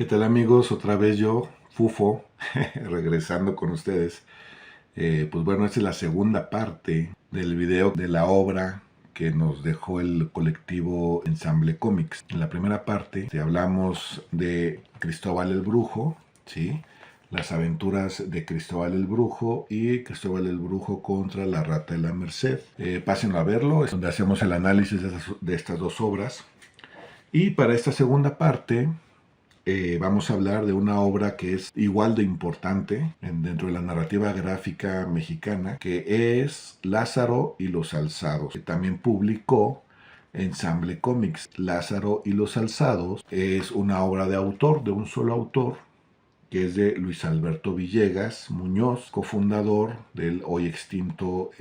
¿Qué tal amigos? Otra vez yo, Fufo, regresando con ustedes. Pues bueno, esta es la segunda parte del video de la obra que nos dejó el colectivo Ensamble Comics. En la primera parte te hablamos de Cristóbal el Brujo, ¿sí? Las aventuras de Cristóbal el Brujo y Cristóbal el Brujo contra la Rata de la Merced. Pásenlo a verlo, es donde hacemos el análisis de estas dos obras. Y para esta segunda parte vamos a hablar de una obra que es igual de importante dentro de la narrativa gráfica mexicana, que es Lázaro y los Alzados, que también publicó Ensamble Comics. Lázaro y los Alzados es una obra de autor, de un solo autor, que es de Luis Alberto Villegas Muñoz, cofundador del hoy extinto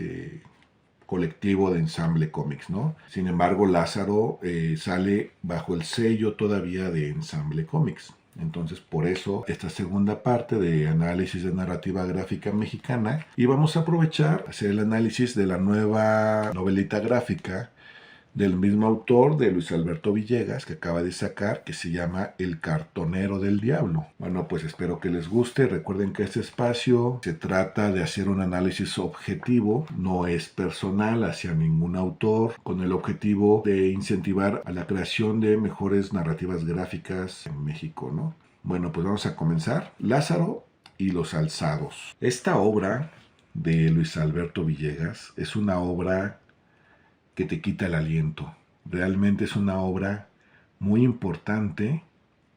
colectivo de Ensamble Comics, ¿no? Sin embargo, Lázaro sale bajo el sello todavía de Ensamble Comics. Entonces, por eso, esta segunda parte de análisis de narrativa gráfica mexicana, y vamos a aprovechar hacer el análisis de la nueva novelita gráfica del mismo autor, de Luis Alberto Villegas, que acaba de sacar, que se llama El Cartonero del Diablo. Bueno, pues espero que les guste. Recuerden que este espacio se trata de hacer un análisis objetivo, no es personal hacia ningún autor, con el objetivo de incentivar a la creación de mejores narrativas gráficas en México, ¿no? Bueno, pues vamos a comenzar. Lázaro y los Alzados. Esta obra de Luis Alberto Villegas es una obra que te quita el aliento. Realmente es una obra muy importante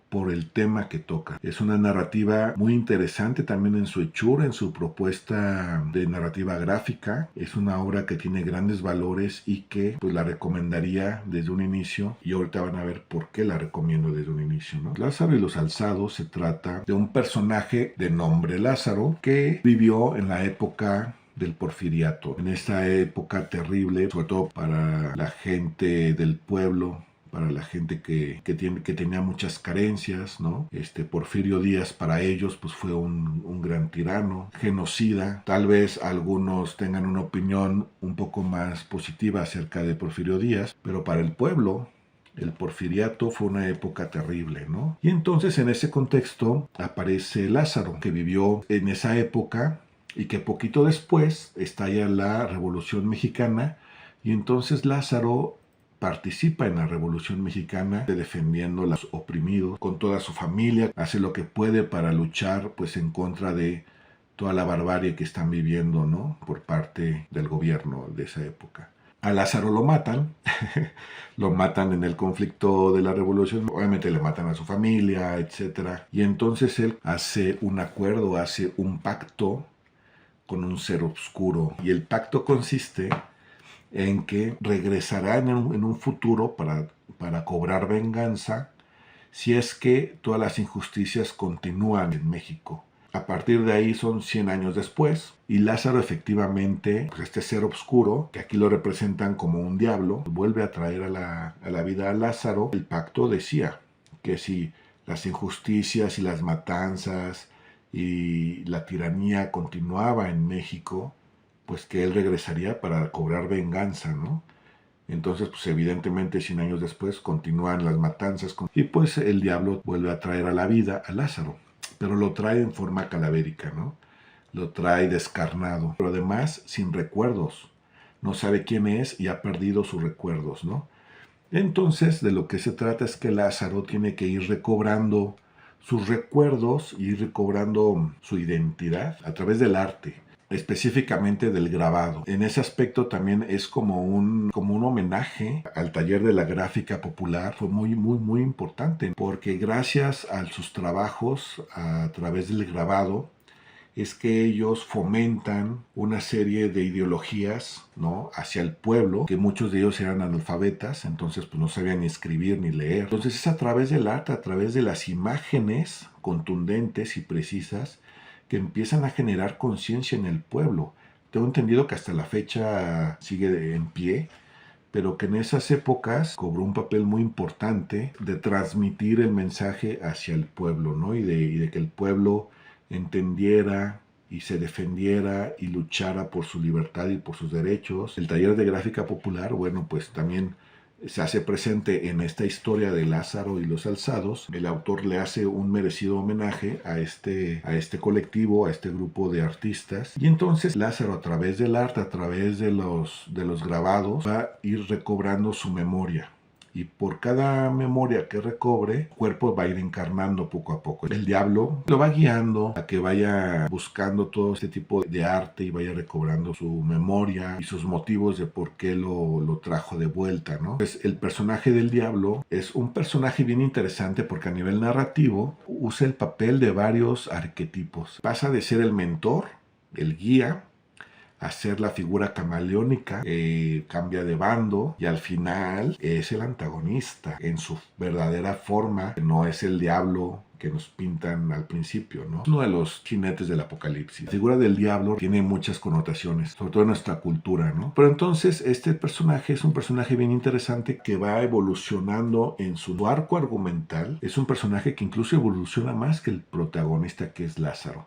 por el tema que toca. Es una narrativa muy interesante también en su hechura, en su propuesta de narrativa gráfica. Es una obra que tiene grandes valores y que pues la recomendaría desde un inicio, y ahorita van a ver por qué la recomiendo desde un inicio, ¿no? Lázaro y los Alzados se trata de un personaje de nombre Lázaro que vivió en la época del porfiriato, en esta época terrible, sobre todo para la gente del pueblo, para la gente que tenía muchas carencias, ¿no? Porfirio Díaz para ellos pues fue un gran tirano, genocida. Tal vez algunos tengan una opinión un poco más positiva acerca de Porfirio Díaz, pero para el pueblo el porfiriato fue una época terrible, ¿no? Y entonces en ese contexto aparece Lázaro, que vivió en esa época y que poquito después estalla la Revolución Mexicana, y entonces Lázaro participa en la Revolución Mexicana defendiendo a los oprimidos con toda su familia, hace lo que puede para luchar pues en contra de toda la barbarie que están viviendo, ¿no? Por parte del gobierno de esa época. A Lázaro lo matan, lo matan en el conflicto de la revolución, obviamente le matan a su familia, etc. Y entonces él hace un acuerdo, hace un pacto con un ser oscuro, y el pacto consiste en que regresará en un futuro para cobrar venganza si es que todas las injusticias continúan en México. A partir de ahí son 100 años después, y Lázaro efectivamente, pues este ser oscuro, que aquí lo representan como un diablo, vuelve a traer a la vida a Lázaro. El pacto decía que si las injusticias y las matanzas y la tiranía continuaba en México, pues que él regresaría para cobrar venganza, ¿no? Entonces, pues evidentemente 100 años después continúan las matanzas y pues el diablo vuelve a traer a la vida a Lázaro, pero lo trae en forma calavérica, ¿no? Lo trae descarnado, pero además sin recuerdos. No sabe quién es y ha perdido sus recuerdos, ¿no? Entonces, de lo que se trata es que Lázaro tiene que ir recobrando sus recuerdos y ir recobrando su identidad a través del arte, específicamente del grabado. En ese aspecto también es como un homenaje al taller de la gráfica popular. Fue muy importante, porque gracias a sus trabajos a través del grabado es que ellos fomentan una serie de ideologías, ¿no?, hacia el pueblo, que muchos de ellos eran analfabetas, entonces pues no sabían ni escribir ni leer. Entonces es a través del arte, a través de las imágenes contundentes y precisas, que empiezan a generar conciencia en el pueblo. Tengo entendido que hasta la fecha sigue en pie, pero que en esas épocas cobró un papel muy importante de transmitir el mensaje hacia el pueblo, ¿no? Y de que el pueblo entendiera y se defendiera y luchara por su libertad y por sus derechos. El taller de gráfica popular, bueno, pues también se hace presente en esta historia de Lázaro y los alzados. El autor le hace un merecido homenaje a este colectivo, a este grupo de artistas. Y entonces Lázaro, a través del arte, a través de los grabados, va a ir recobrando su memoria. Y por cada memoria que recobre, el cuerpo va a ir encarnando poco a poco. El diablo lo va guiando a que vaya buscando todo este tipo de arte y vaya recobrando su memoria y sus motivos de por qué lo trajo de vuelta, ¿no? Pues el personaje del diablo es un personaje bien interesante porque a nivel narrativo usa el papel de varios arquetipos. Pasa de ser el mentor, el guía, a ser la figura camaleónica, cambia de bando y al final es el antagonista en su verdadera forma, no es el diablo que nos pintan al principio, ¿no? Es uno de los jinetes del apocalipsis. La figura del diablo tiene muchas connotaciones, sobre todo en nuestra cultura, ¿no? Pero entonces este personaje es un personaje bien interesante que va evolucionando en su arco argumental. Es un personaje que incluso evoluciona más que el protagonista, que es Lázaro.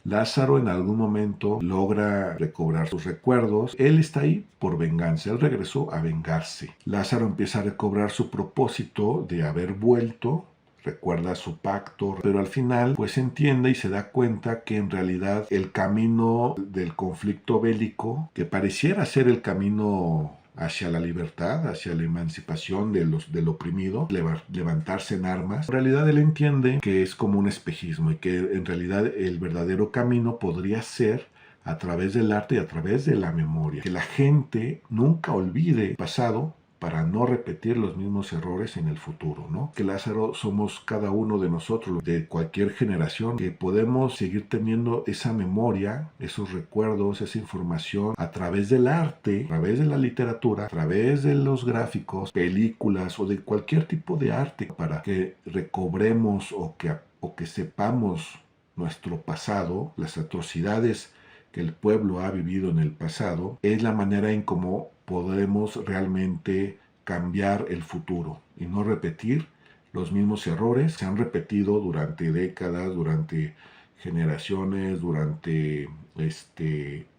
Lázaro en algún momento logra recobrar sus recuerdos. Él está ahí por venganza. Él regresó a vengarse. Lázaro empieza a recobrar su propósito de haber vuelto. Recuerda su pacto, pero al final pues entiende y se da cuenta que en realidad el camino del conflicto bélico, que pareciera ser el camino hacia la libertad, hacia la emancipación del oprimido, levantarse en armas. En realidad él entiende que es como un espejismo y que en realidad el verdadero camino podría ser a través del arte y a través de la memoria. Que la gente nunca olvide el pasado para no repetir los mismos errores en el futuro, ¿no? Que Lázaro somos cada uno de nosotros, de cualquier generación, que podemos seguir teniendo esa memoria, esos recuerdos, esa información a través del arte, a través de la literatura, a través de los gráficos, películas o de cualquier tipo de arte, para que recobremos o que sepamos nuestro pasado, las atrocidades que el pueblo ha vivido en el pasado. Es la manera en cómo podemos realmente cambiar el futuro y no repetir los mismos errores que se han repetido durante décadas, durante generaciones, durante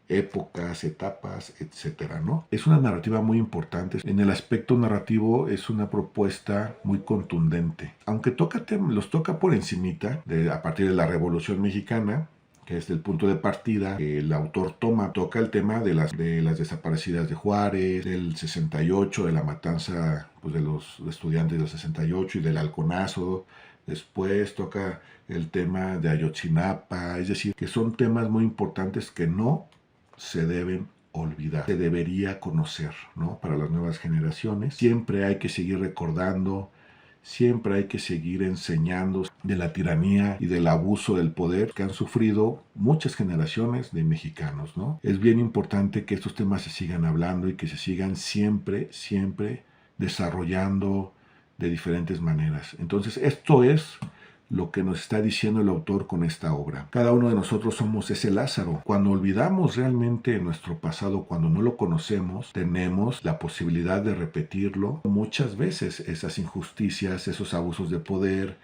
épocas, etapas, etcétera, ¿no? Es una narrativa muy importante. En el aspecto narrativo es una propuesta muy contundente. Aunque los toca por encimita, a partir de la Revolución Mexicana, que es el punto de partida, el autor toca el tema de las desaparecidas de Juárez, del 68, de la matanza pues, de los estudiantes del 68 y del halconazo. Después toca el tema de Ayotzinapa, es decir, que son temas muy importantes que no se deben olvidar, se debería conocer, ¿no? Para las nuevas generaciones. Siempre hay que seguir recordando, siempre hay que seguir enseñando de la tiranía y del abuso del poder que han sufrido muchas generaciones de mexicanos, ¿no? Es bien importante que estos temas se sigan hablando y que se sigan siempre desarrollando de diferentes maneras. Entonces, esto es lo que nos está diciendo el autor con esta obra. Cada uno de nosotros somos ese Lázaro. Cuando olvidamos realmente nuestro pasado, cuando no lo conocemos, tenemos la posibilidad de repetirlo muchas veces, esas injusticias, esos abusos de poder,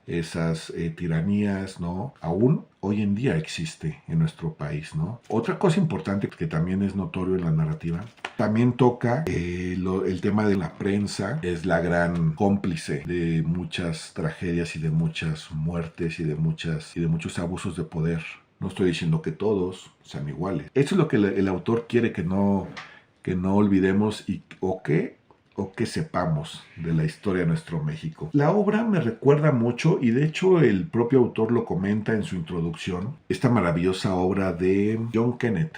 esas tiranías, ¿no? Aún hoy en día existe en nuestro país, ¿no? Otra cosa importante que también es notorio en la narrativa, también toca el tema de la prensa. Es la gran cómplice de muchas tragedias y de muchas muertes y de muchos abusos de poder. No estoy diciendo que todos sean iguales. Eso es lo que el autor quiere que no olvidemos o que sepamos de la historia de nuestro México. La obra me recuerda mucho, y de hecho el propio autor lo comenta en su introducción, esta maravillosa obra de John Kenneth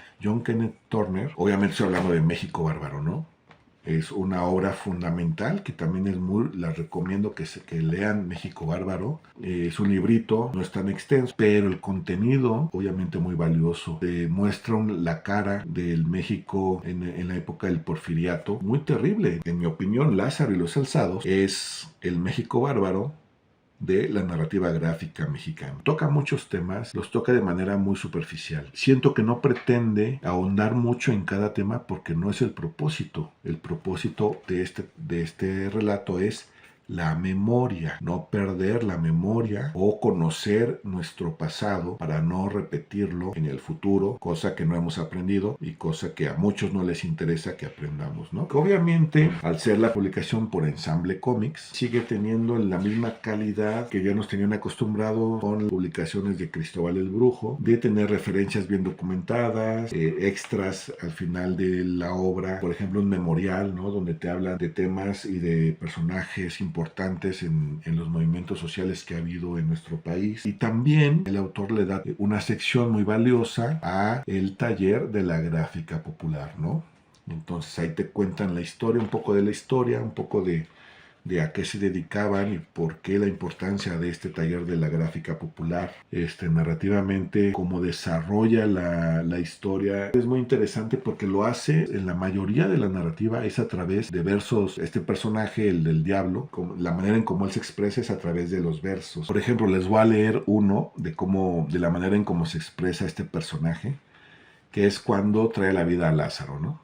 Turner. Obviamente estoy hablando de México Bárbaro, ¿no? Es una obra fundamental que también la recomiendo que lean, México Bárbaro. Es un librito, no es tan extenso, pero el contenido obviamente muy valioso. Muestra la cara del México en la época del Porfiriato, muy terrible. En mi opinión, Lázaro y los Alzados es el México Bárbaro de la narrativa gráfica mexicana. Toca muchos temas, los toca de manera muy superficial. Siento que no pretende ahondar mucho en cada tema porque no es el propósito. El propósito de este relato es la memoria, no perder la memoria o conocer nuestro pasado para no repetirlo en el futuro, cosa que no hemos aprendido y cosa que a muchos no les interesa que aprendamos, ¿no? Que obviamente, al ser la publicación por Ensamble Comics, sigue teniendo la misma calidad que ya nos tenían acostumbrados con publicaciones de Cristóbal el Brujo, de tener referencias bien documentadas, extras al final de la obra, por ejemplo un memorial, ¿no? Donde te hablan de temas y de personajes importantes en los movimientos sociales que ha habido en nuestro país. Y también el autor le da una sección muy valiosa a el taller de la gráfica popular, ¿no? Entonces ahí te cuentan la historia, un poco de la historia, un poco de a qué se dedicaban y por qué la importancia de este taller de la gráfica popular. Narrativamente, cómo desarrolla la historia, es muy interesante porque lo hace en la mayoría de la narrativa es a través de versos. Este personaje, el del diablo, la manera en cómo él se expresa es a través de los versos. Por ejemplo, les voy a leer uno de la manera en cómo se expresa este personaje, que es cuando trae la vida a Lázaro, ¿no?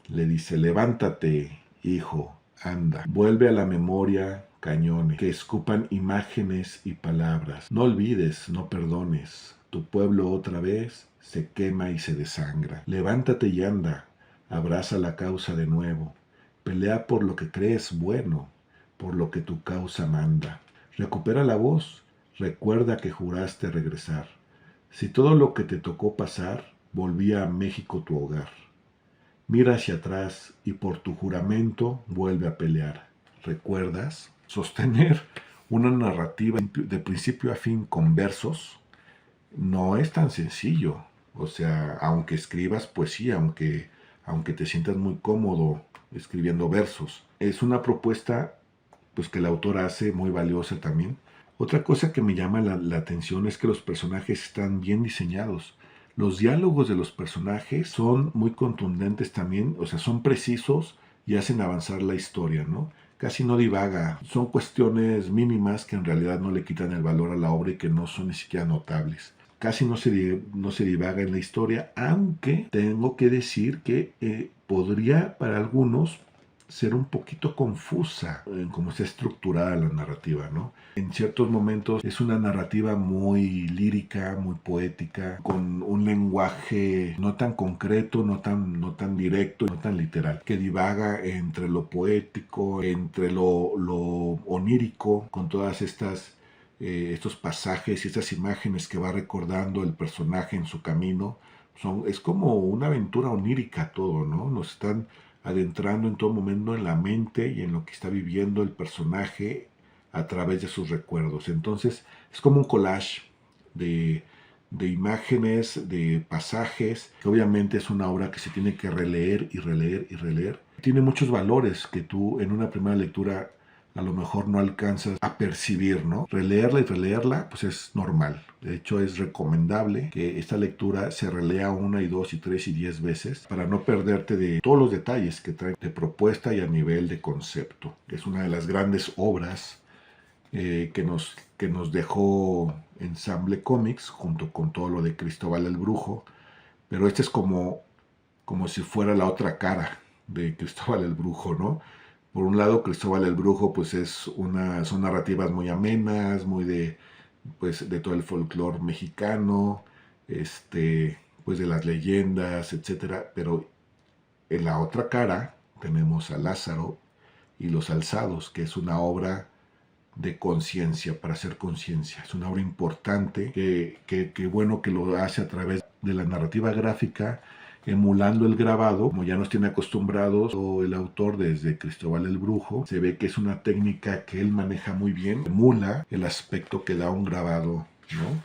Le dice: levántate, hijo, anda, vuelve a la memoria cañones, que escupan imágenes y palabras. No olvides, no perdones. Tu pueblo otra vez se quema y se desangra. Levántate y anda, abraza la causa de nuevo. Pelea por lo que crees bueno, por lo que tu causa manda. Recupera la voz, recuerda que juraste regresar. Si todo lo que te tocó pasar volvía a México tu hogar. Mira hacia atrás y por tu juramento vuelve a pelear. ¿Recuerdas? Sostener una narrativa de principio a fin con versos no es tan sencillo. O sea, aunque escribas poesía, aunque te sientas muy cómodo escribiendo versos, es una propuesta pues que el autor hace muy valiosa también. Otra cosa que me llama la atención es que los personajes están bien diseñados. Los diálogos de los personajes son muy contundentes también, o sea, son precisos y hacen avanzar la historia, ¿no? Casi no divaga. Son cuestiones mínimas que en realidad no le quitan el valor a la obra y que no son ni siquiera notables. Casi no se divaga en la historia, aunque tengo que decir que podría para algunos ser un poquito confusa en cómo está estructurada la narrativa, ¿no? En ciertos momentos es una narrativa muy lírica, muy poética, con un lenguaje no tan concreto, no tan directo, no tan literal, que divaga entre lo poético, entre lo onírico, con todas estos pasajes y estas imágenes que va recordando el personaje en su camino. Es como una aventura onírica todo, ¿no? Nos están adentrando en todo momento en la mente y en lo que está viviendo el personaje a través de sus recuerdos. Entonces es como un collage de imágenes, de pasajes, que obviamente es una obra que se tiene que releer y releer y releer. Tiene muchos valores que tú en una primera lectura a lo mejor no alcanzas a percibir, ¿no? Releerla y releerla, pues es normal. De hecho, es recomendable que esta lectura se relea 1 y 2 y 3 y 10 veces para no perderte de todos los detalles que trae de propuesta y a nivel de concepto. Es una de las grandes obras que nos dejó Ensamble Comics junto con todo lo de Cristóbal el Brujo, pero este es como si fuera la otra cara de Cristóbal el Brujo, ¿no? Por un lado, Cristóbal el Brujo, pues son narrativas muy amenas, muy de todo el folclore mexicano, pues de las leyendas, etcétera. Pero en la otra cara tenemos a Lázaro y los Alzados, que es una obra de conciencia, para hacer conciencia. Es una obra importante que bueno que lo hace a través de la narrativa gráfica, emulando el grabado, como ya nos tiene acostumbrados el autor desde Cristóbal el Brujo. Se ve que es una técnica que él maneja muy bien, emula el aspecto que da un grabado, ¿no?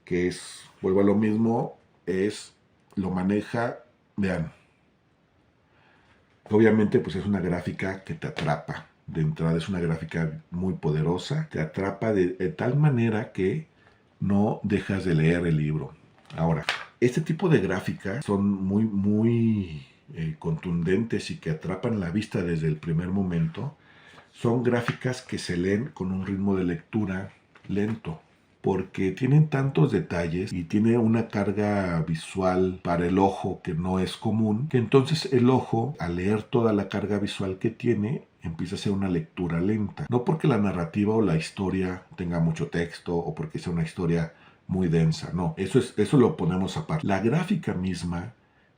Que es, vuelvo a lo mismo, lo maneja, vean, obviamente pues es una gráfica que te atrapa. De entrada es una gráfica muy poderosa, te atrapa de tal manera que no dejas de leer el libro. Ahora, este tipo de gráficas son muy contundentes y que atrapan la vista desde el primer momento. Son gráficas que se leen con un ritmo de lectura lento, porque tienen tantos detalles y tiene una carga visual para el ojo que no es común, que entonces el ojo, al leer toda la carga visual que tiene, empieza a ser una lectura lenta. No porque la narrativa o la historia tenga mucho texto o porque sea una historia muy densa, no, eso lo ponemos aparte. La gráfica misma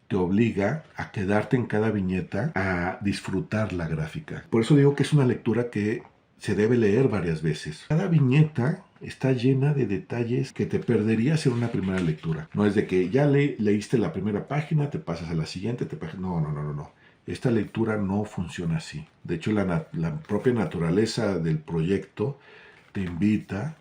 te obliga a quedarte en cada viñeta, a disfrutar la gráfica. Por eso digo que es una lectura que se debe leer varias veces. Cada viñeta está llena de detalles que te perderías en una primera lectura. No es de que ya leíste la primera página, te pasas a la siguiente, no. Esta lectura no funciona así. De hecho, la propia naturaleza del proyecto te invita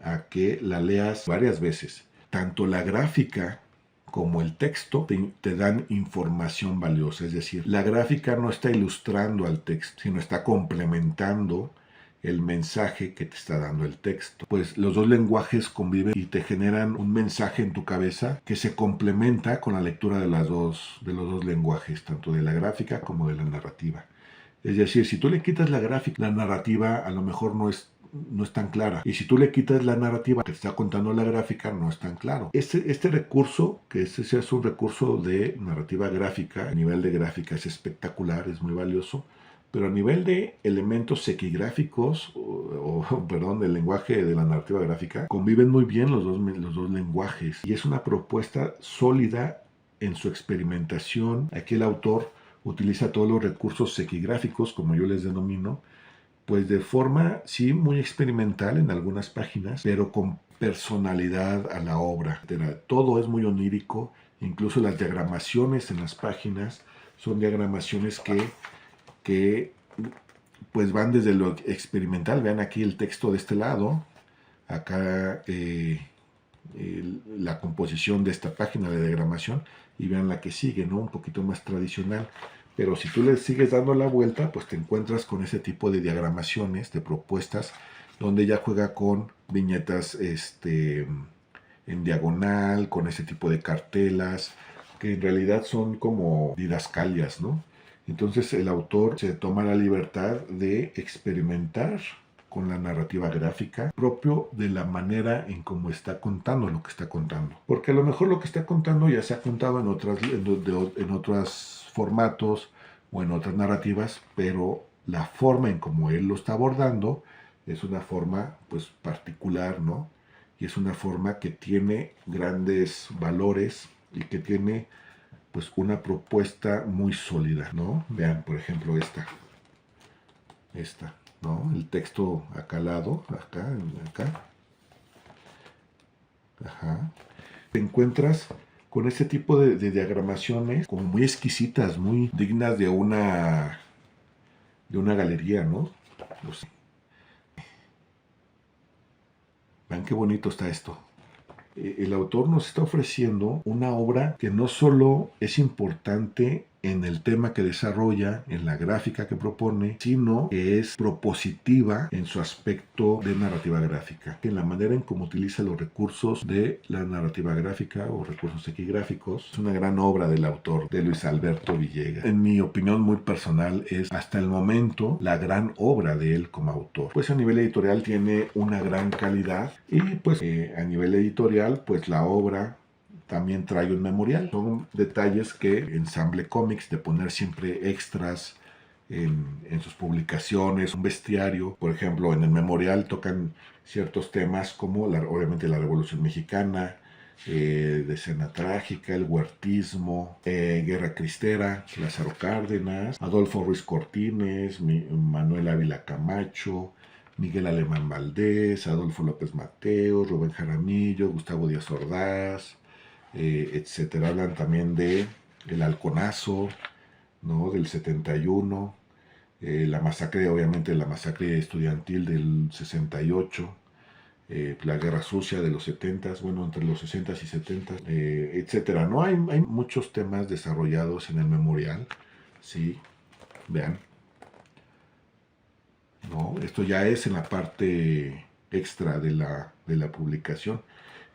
a que la leas varias veces. Tanto la gráfica como el texto te dan información valiosa. Es decir, la gráfica no está ilustrando al texto, sino está complementando el mensaje que te está dando el texto. Pues los dos lenguajes conviven y te generan un mensaje en tu cabeza que se complementa con la lectura de los dos lenguajes, tanto de la gráfica como de la narrativa. Es decir, si tú le quitas la gráfica, la narrativa a lo mejor no es tan clara. Y si tú le quitas la narrativa que te está contando la gráfica, no es tan claro. Este recurso, que es un recurso de narrativa gráfica, a nivel de gráfica es espectacular, es muy valioso, pero a nivel de elementos sequigráficos, perdón, del lenguaje de la narrativa gráfica, conviven muy bien los dos lenguajes. Y es una propuesta sólida en su experimentación. Aquí el autor utiliza todos los recursos sequigráficos, como yo les denomino, pues de forma, sí, muy experimental en algunas páginas, pero con personalidad a la obra. Todo es muy onírico, incluso las diagramaciones en las páginas son diagramaciones que pues van desde lo experimental. Vean aquí el texto de este lado, acá la composición de esta página de diagramación, y vean la que sigue, ¿no? Un poquito más tradicional. Pero si tú le sigues dando la vuelta, pues te encuentras con ese tipo de diagramaciones, de propuestas, donde ya juega con viñetas en diagonal, con ese tipo de cartelas, que en realidad son como didascalias, ¿no? Entonces el autor se toma la libertad de experimentar con la narrativa gráfica propio de la manera en cómo está contando lo que está contando. Porque a lo mejor lo que está contando ya se ha contado en otros formatos o en otras narrativas, pero la forma en cómo él lo está abordando es una forma pues particular, ¿no? Y es una forma que tiene grandes valores y que tiene pues una propuesta muy sólida, ¿no? Vean, por ejemplo, esta, ¿no? El texto acá al lado, acá. Ajá. Te encuentras con ese tipo de diagramaciones como muy exquisitas, muy dignas de una galería, ¿no? Pues, vean qué bonito está esto. El autor nos está ofreciendo una obra que no solo es importante en el tema que desarrolla, en la gráfica que propone, sino que es propositiva en su aspecto de narrativa gráfica, en la manera en cómo utiliza los recursos de la narrativa gráfica o recursos equigráficos. Es una gran obra del autor, de Luis Alberto Villegas. En mi opinión muy personal, es hasta el momento la gran obra de él como autor. Pues a nivel editorial tiene una gran calidad y pues a nivel editorial pues la obra también trae un memorial. Son detalles que Ensamble Comics, de poner siempre extras en sus publicaciones, un bestiario. Por ejemplo, en el memorial tocan ciertos temas como obviamente la Revolución Mexicana, de escena trágica, el huertismo, Guerra Cristera, Lázaro Cárdenas, Adolfo Ruiz Cortines, Manuel Ávila Camacho, Miguel Alemán Valdés, Adolfo López Mateos, Rubén Jaramillo, Gustavo Díaz Ordaz, etcétera. Hablan también de el halconazo, ¿no? Del 71, la masacre, obviamente la masacre estudiantil del 68, la guerra sucia de los 70, bueno, entre los 60 y 70, etcétera. ¿No? Hay muchos temas desarrollados en el memorial, sí, vean. ¿No? Esto ya es en la parte extra de la publicación.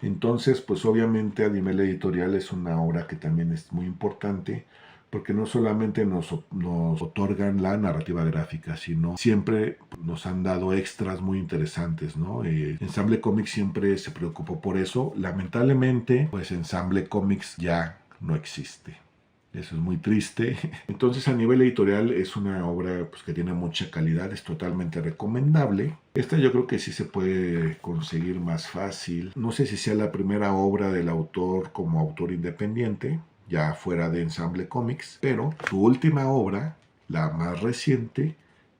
Entonces, pues obviamente a nivel editorial es una obra que también es muy importante, porque no solamente nos otorgan la narrativa gráfica, sino siempre nos han dado extras muy interesantes, ¿no? Ensamble Comics siempre se preocupó por eso. Lamentablemente, pues Ensamble Comics ya no existe. Eso es muy triste. Entonces, a nivel editorial es una obra pues, que tiene mucha calidad, es totalmente recomendable. Esta yo creo que sí se puede conseguir más fácil. No sé si sea la primera obra del autor como autor independiente, ya fuera de Ensemble Comics, pero su última obra, la más reciente,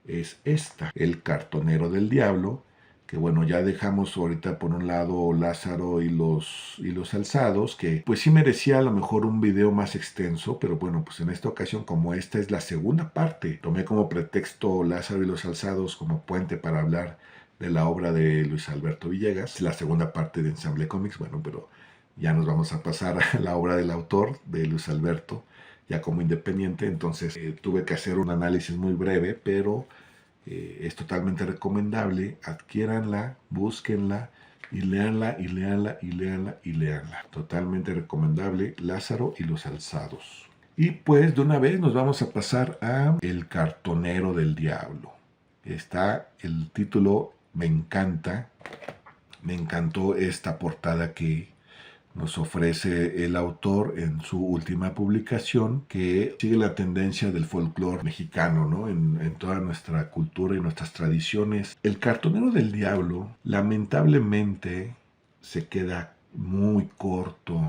es esta, El cartonero del diablo, que bueno, ya dejamos ahorita por un lado Lázaro y los alzados, que pues sí merecía a lo mejor un video más extenso, pero bueno, pues en esta ocasión, como esta es la segunda parte, tomé como pretexto Lázaro y los alzados como puente para hablar de la obra de Luis Alberto Villegas, la segunda parte de Ensamble Comics, bueno, pero ya nos vamos a pasar a la obra del autor, de Luis Alberto, ya como independiente, entonces tuve que hacer un análisis muy breve, pero es totalmente recomendable, adquiéranla, búsquenla y léanla y léanla y léanla y léanla. Totalmente recomendable, Lázaro y los alzados. Y pues de una vez nos vamos a pasar a El cartonero del diablo. Está el título, me encanta, me encantó esta portada que nos ofrece el autor en su última publicación, que sigue la tendencia del folclore mexicano, ¿no? En toda nuestra cultura y nuestras tradiciones. El cartonero del diablo, lamentablemente, se queda muy corto,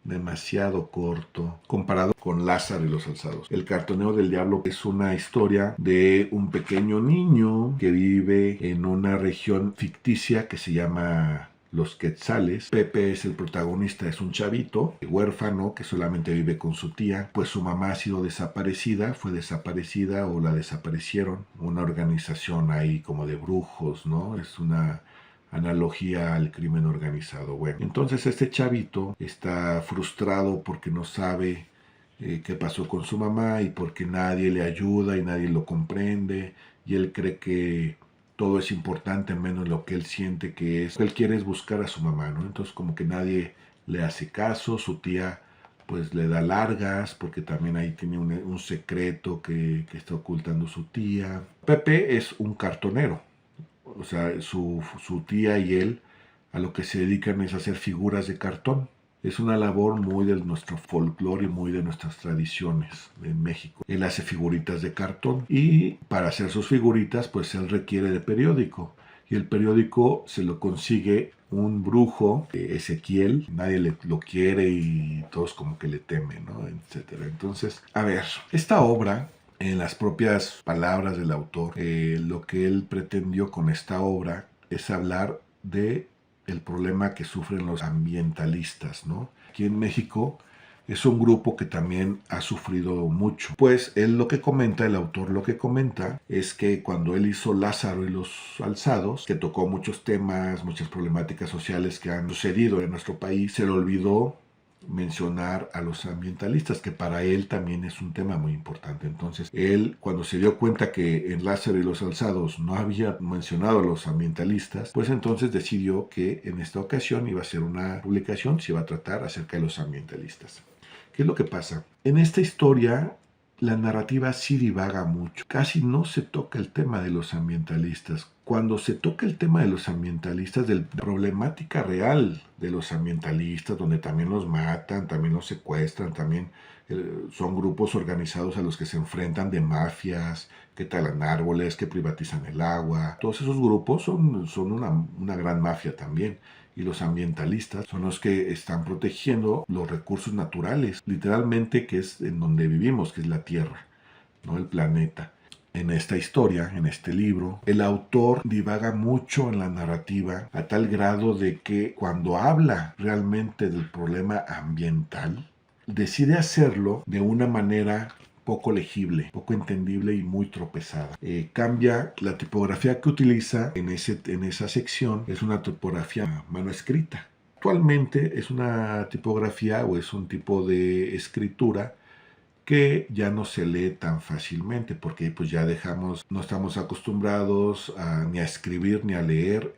demasiado corto, comparado con Lázaro y los alzados. El cartonero del diablo es una historia de un pequeño niño que vive en una región ficticia que se llama Los Quetzales. Pepe es el protagonista, es un chavito huérfano que solamente vive con su tía, pues su mamá ha sido desaparecida, fue desaparecida o la desaparecieron. Una organización ahí como de brujos, ¿no? Es una analogía al crimen organizado. Bueno, entonces este chavito está frustrado porque no sabe qué pasó con su mamá y porque nadie le ayuda y nadie lo comprende y él cree que todo es importante menos lo que él siente que es. Lo que él quiere es buscar a su mamá, ¿no? Entonces como que nadie le hace caso, su tía pues le da largas porque también ahí tiene un secreto que está ocultando su tía. Pepe es un cartonero, o sea, su tía y él a lo que se dedican es a hacer figuras de cartón. Es una labor muy de nuestro folclore y muy de nuestras tradiciones en México. Él hace figuritas de cartón y para hacer sus figuritas pues él requiere de periódico. Y el periódico se lo consigue un brujo, Ezequiel, nadie lo quiere y todos como que le temen, ¿no? Etcétera. Entonces, a ver, esta obra en las propias palabras del autor, lo que él pretendió con esta obra es hablar de el problema que sufren los ambientalistas, ¿no? Aquí en México es un grupo que también ha sufrido mucho. Pues él lo que comenta, el autor lo que comenta, es que cuando él hizo Lázaro y los alzados, que tocó muchos temas, muchas problemáticas sociales que han sucedido en nuestro país, se le olvidó mencionar a los ambientalistas, que para él también es un tema muy importante. Entonces, él cuando se dio cuenta que en Lázaro y los alzados no había mencionado a los ambientalistas, pues entonces decidió que en esta ocasión iba a ser una publicación, se iba a tratar acerca de los ambientalistas. ¿Qué es lo que pasa? En esta historia la narrativa sí divaga mucho. Casi no se toca el tema de los ambientalistas. Cuando se toca el tema de los ambientalistas, de la problemática real de los ambientalistas, donde también los matan, también los secuestran, también son grupos organizados a los que se enfrentan de mafias, que talan árboles, que privatizan el agua. Todos esos grupos son una gran mafia también. Y los ambientalistas son los que están protegiendo los recursos naturales, literalmente, que es en donde vivimos, que es la Tierra, no el planeta. En esta historia, en este libro, el autor divaga mucho en la narrativa a tal grado de que cuando habla realmente del problema ambiental, decide hacerlo de una manera poco legible, poco entendible y muy tropezada. Cambia la tipografía que utiliza en esa sección, es una tipografía manuscrita. Actualmente es una tipografía o es un tipo de escritura que ya no se lee tan fácilmente porque pues ya no estamos acostumbrados ni a escribir ni a leer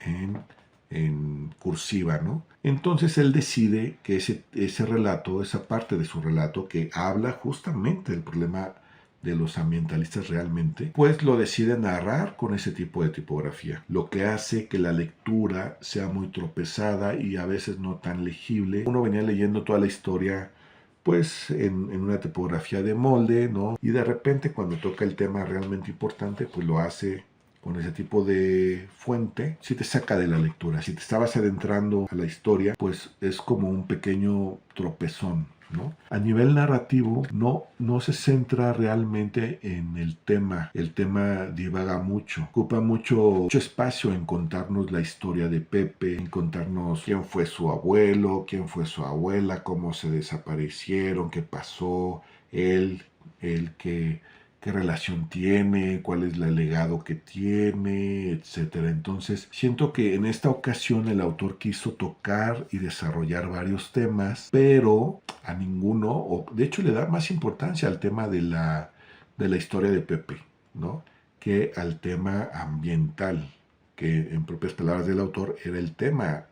en cursiva, ¿no? Entonces él decide que ese relato, esa parte de su relato que habla justamente del problema de los ambientalistas realmente, pues lo decide narrar con ese tipo de tipografía, lo que hace que la lectura sea muy tropezada y a veces no tan legible. Uno venía leyendo toda la historia pues en una tipografía de molde, ¿no? Y de repente cuando toca el tema realmente importante, pues lo hace con ese tipo de fuente, si te saca de la lectura. Si te estabas adentrando a la historia, pues es como un pequeño tropezón, ¿no? A nivel narrativo, no se centra realmente en el tema. El tema divaga mucho, ocupa mucho espacio en contarnos la historia de Pepe, en contarnos quién fue su abuelo, quién fue su abuela, cómo se desaparecieron, qué pasó, él que qué relación tiene, cuál es el legado que tiene, etcétera. Entonces, siento que en esta ocasión el autor quiso tocar y desarrollar varios temas, pero a ninguno, o de hecho le da más importancia al tema de la historia de Pepe, ¿no? Que al tema ambiental, que en propias palabras del autor era el tema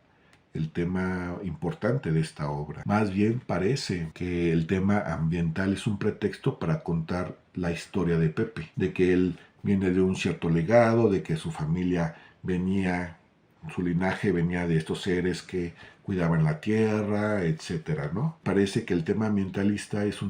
importante de esta obra. Más bien parece que el tema ambiental es un pretexto para contar la historia de Pepe, de que él viene de un cierto legado, de que su familia venía, su linaje venía de estos seres que cuidaban la tierra, etcétera, ¿no? Parece que el tema ambientalista es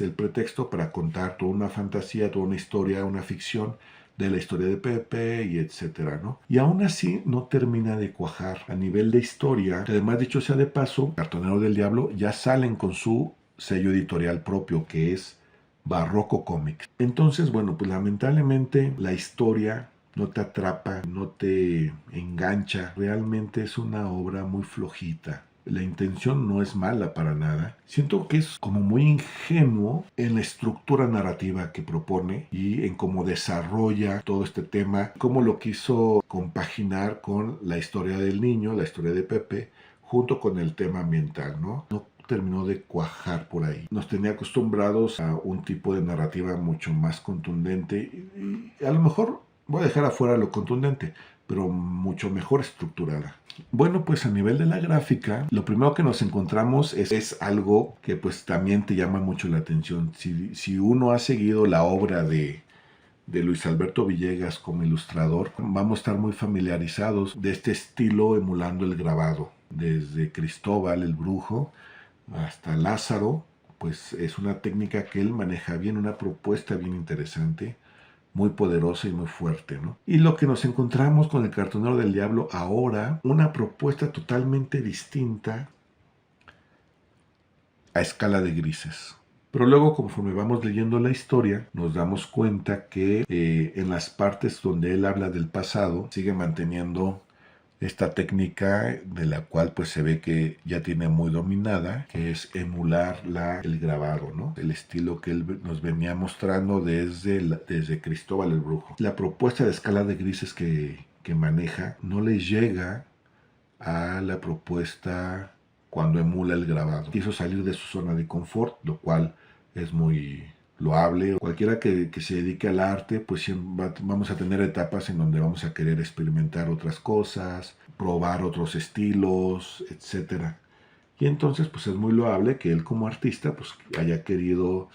el pretexto para contar toda una fantasía, toda una historia, una ficción de la historia de Pepe y etcétera, ¿no? Y aún así no termina de cuajar a nivel de historia, que además dicho sea de paso, Cartonero del Diablo ya salen con su sello editorial propio que es Barroco Comics. Entonces, bueno, pues lamentablemente la historia no te atrapa, no te engancha, realmente es una obra muy flojita. La intención no es mala para nada. Siento que es como muy ingenuo en la estructura narrativa que propone y en cómo desarrolla todo este tema, cómo lo quiso compaginar con la historia del niño, la historia de Pepe, junto con el tema ambiental, ¿no? No terminó de cuajar por ahí. Nos tenía acostumbrados a un tipo de narrativa mucho más contundente y a lo mejor voy a dejar afuera lo contundente, pero mucho mejor estructurada. Bueno, pues a nivel de la gráfica, lo primero que nos encontramos es algo que pues también te llama mucho la atención. Si uno ha seguido la obra de Luis Alberto Villegas como ilustrador, vamos a estar muy familiarizados de este estilo emulando el grabado. Desde Cristóbal el Brujo hasta Lázaro, pues es una técnica que él maneja bien, una propuesta bien interesante, muy poderosa y muy fuerte, ¿no? Y lo que nos encontramos con el Cartonero del Diablo ahora, una propuesta totalmente distinta a escala de grises. Pero luego, conforme vamos leyendo la historia, nos damos cuenta que en las partes donde él habla del pasado, sigue manteniendo esta técnica de la cual pues se ve que ya tiene muy dominada, que es emular el grabado, ¿no? El estilo que él nos venía mostrando desde Cristóbal el Brujo. La propuesta de escala de grises que maneja no le llega a la propuesta cuando emula el grabado. Quiso salir de su zona de confort, lo cual es muy loable. Cualquiera que se dedique al arte, pues vamos a tener etapas en donde vamos a querer experimentar otras cosas, probar otros estilos, etcétera. Y entonces, pues es muy loable que él como artista, pues haya querido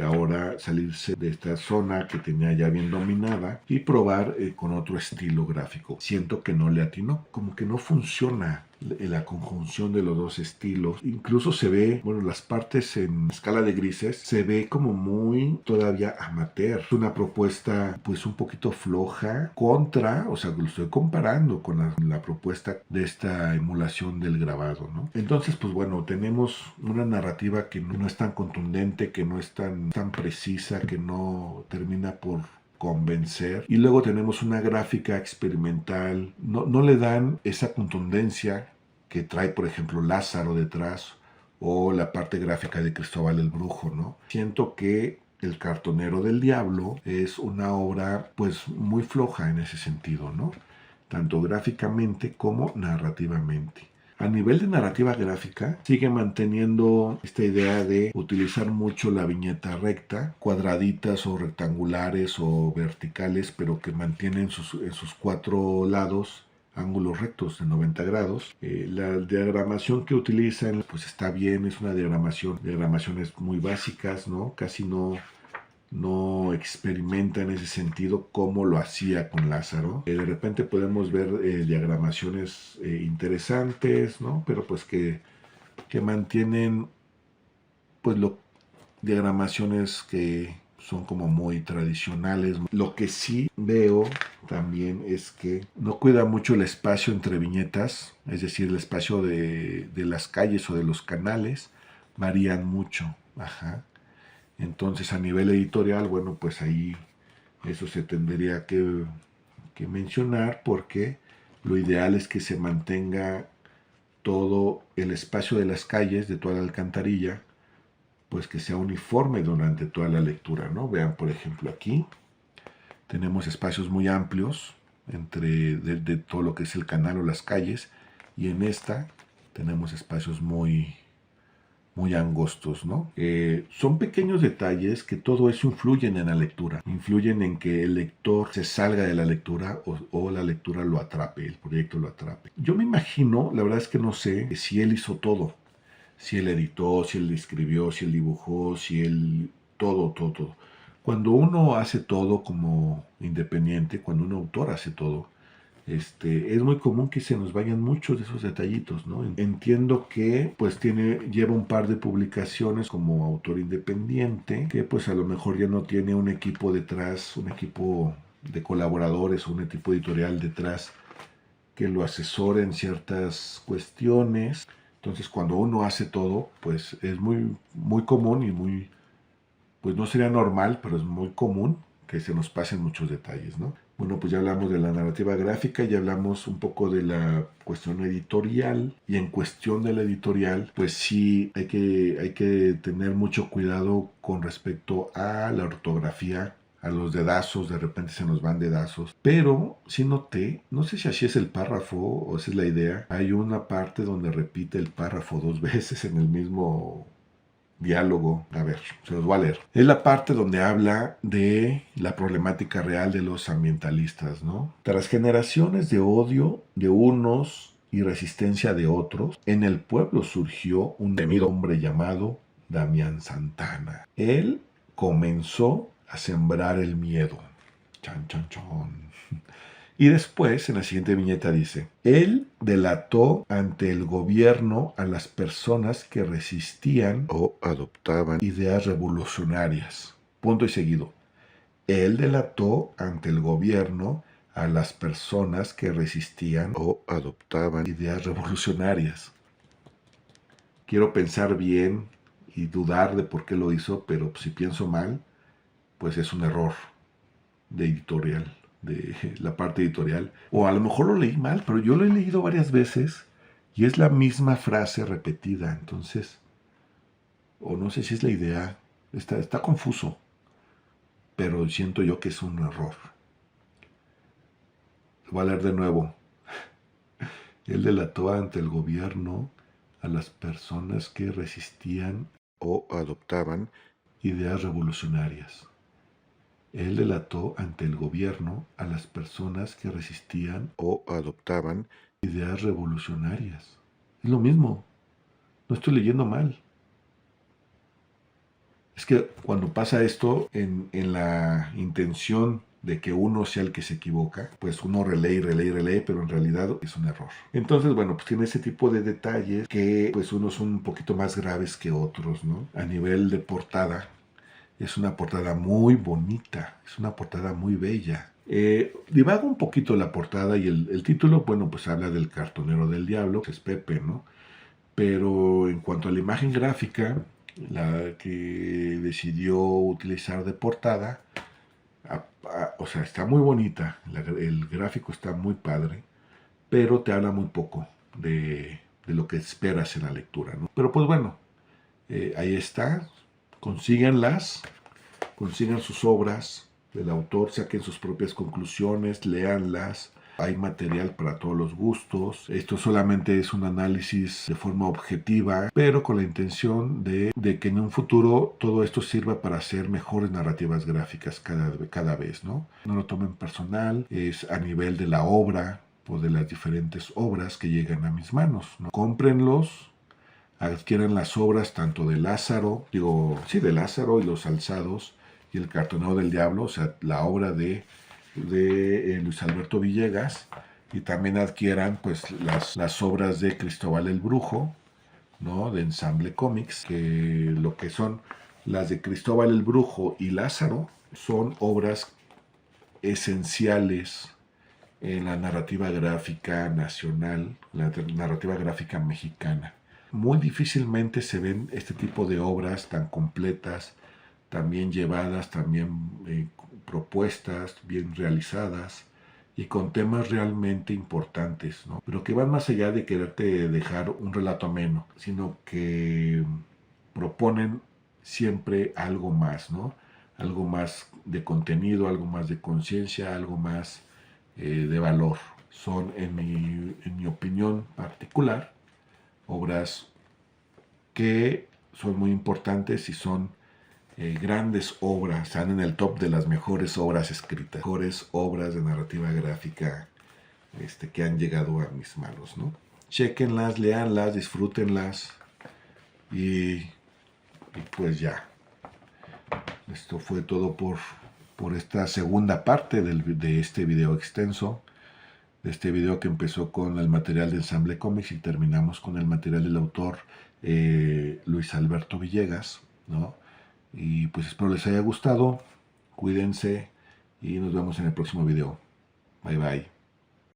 ahora salirse de esta zona que tenía ya bien dominada y probar con otro estilo gráfico. Siento que no le atinó, como que no funciona la conjunción de los dos estilos. Incluso se ve, bueno, las partes en escala de grises se ve como muy todavía amateur. Es una propuesta pues un poquito floja o sea, lo estoy comparando con la propuesta de esta emulación del grabado, ¿no? Entonces, pues bueno, tenemos una narrativa que no es tan contundente, que no es tan precisa, que no termina por convencer. Y luego tenemos una gráfica experimental. No le dan esa contundencia que trae, por ejemplo, Lázaro detrás o la parte gráfica de Cristóbal el Brujo, ¿no? Siento que El Cartonero del Diablo es una obra pues muy floja en ese sentido, ¿no? Tanto gráficamente como narrativamente. A nivel de narrativa gráfica, sigue manteniendo esta idea de utilizar mucho la viñeta recta, cuadraditas o rectangulares o verticales, pero que mantienen en sus cuatro lados ángulos rectos de 90 grados. La diagramación que utilizan pues está bien, es una diagramaciones muy básicas, ¿no? Casi no experimenta en ese sentido como lo hacía con Lázaro. De repente podemos ver diagramaciones interesantes, ¿no? Pero pues que mantienen pues diagramaciones que son como muy tradicionales. Lo que sí veo también es que no cuida mucho el espacio entre viñetas, es decir, el espacio de las calles o de los canales varían mucho. Ajá. Entonces a nivel editorial, bueno, pues ahí eso se tendría que mencionar, porque lo ideal es que se mantenga todo el espacio de las calles, de toda la alcantarilla, pues que sea uniforme durante toda la lectura, ¿no? Vean, por ejemplo, aquí tenemos espacios muy amplios de todo lo que es el canal o las calles, y en esta tenemos espacios muy angostos, ¿no? Son pequeños detalles que todo eso influyen en la lectura, influyen en que el lector se salga de la lectura o la lectura lo atrape, el proyecto lo atrape. Yo me imagino, la verdad es que no sé si él hizo todo, si él editó, si él escribió, si él dibujó, si él... todo. Cuando uno hace todo como independiente, cuando un autor hace todo, es muy común que se nos vayan muchos de esos detallitos, ¿no? Entiendo que pues lleva un par de publicaciones como autor independiente, que pues a lo mejor ya no tiene un equipo detrás, un equipo de colaboradores o un equipo editorial detrás que lo asesore en ciertas cuestiones. Entonces cuando uno hace todo, pues es muy común y pues no sería normal, pero es muy común que se nos pasen muchos detalles, ¿no? Bueno, pues ya hablamos de la narrativa gráfica, ya hablamos un poco de la cuestión editorial, y en cuestión de la editorial, pues sí hay que tener mucho cuidado con respecto a la ortografía, a los dedazos, de repente se nos van dedazos, pero sí noté, no sé si así es el párrafo o esa es la idea, hay una parte donde repite el párrafo 2 veces en el mismo diálogo. A ver, se los voy a leer. Es la parte donde habla de la problemática real de los ambientalistas, ¿no? Tras generaciones de odio de unos y resistencia de otros, en el pueblo surgió un temido hombre llamado Damián Santana. Él comenzó a sembrar el miedo. Chan, chan, chan. Y después, en la siguiente viñeta dice, él delató ante el gobierno a las personas que resistían o adoptaban ideas revolucionarias. Punto y seguido. Él delató ante el gobierno a las personas que resistían o adoptaban ideas revolucionarias. Quiero pensar bien y dudar de por qué lo hizo, pero si pienso mal, pues es un error de editorial, de la parte editorial. O a lo mejor lo leí mal, pero yo lo he leído varias veces y es la misma frase repetida. Entonces, o no sé si es la idea, está confuso, pero siento yo que es un error. Lo voy a leer de nuevo. Él delató ante el gobierno a las personas que resistían o adoptaban ideas revolucionarias. Él delató ante el gobierno a las personas que resistían o adoptaban ideas revolucionarias. Es lo mismo. No estoy leyendo mal. Es que cuando pasa esto en la intención de que uno sea el que se equivoca, pues uno relee, pero en realidad es un error. Entonces, bueno, pues tiene ese tipo de detalles que pues unos son un poquito más graves que otros, ¿no? A nivel de portada, es una portada muy bonita, es una portada muy bella. Divaga un poquito la portada y el título, bueno, pues habla del cartonero del diablo, que es Pepe, ¿no? Pero en cuanto a la imagen gráfica, la que decidió utilizar de portada, o sea, está muy bonita, el gráfico está muy padre, pero te habla muy poco de lo que esperas en la lectura, ¿no? Pero pues bueno, ahí está, consíganlas, consigan sus obras del autor, saquen sus propias conclusiones, léanlas. Hay material para todos los gustos. Esto solamente es un análisis de forma objetiva, pero con la intención de que en un futuro todo esto sirva para hacer mejores narrativas gráficas cada vez, ¿no? No lo tomen personal, es a nivel de la obra o de las diferentes obras que llegan a mis manos, ¿no? Cómprenlos, adquieran las obras tanto de Lázaro, de Lázaro y los alzados y el cartonero del diablo, o sea, la obra de Luis Alberto Villegas, y también adquieran pues las obras de Cristóbal el Brujo, ¿no? De Ensamble Comics, que lo que son las de Cristóbal el Brujo y Lázaro son obras esenciales en la narrativa gráfica nacional, la narrativa gráfica mexicana. Muy difícilmente se ven este tipo de obras tan completas, tan bien llevadas, tan bien propuestas, bien realizadas y con temas realmente importantes, ¿no? Pero que van más allá de quererte dejar un relato ameno, sino que proponen siempre algo más, ¿no? Algo más de contenido, algo más de conciencia, algo más de valor. Son, en mi opinión particular, obras que son muy importantes y son grandes obras, están en el top de las mejores obras escritas, mejores obras de narrativa gráfica que han llegado a mis manos, ¿no? Chequenlas, leanlas, disfrútenlas y pues ya. Esto fue todo por esta segunda parte de este video extenso, de este video que empezó con el material de Ensamble Comics y terminamos con el material del autor Luis Alberto Villegas, ¿no? Y pues espero les haya gustado, cuídense y nos vemos en el próximo video. Bye bye.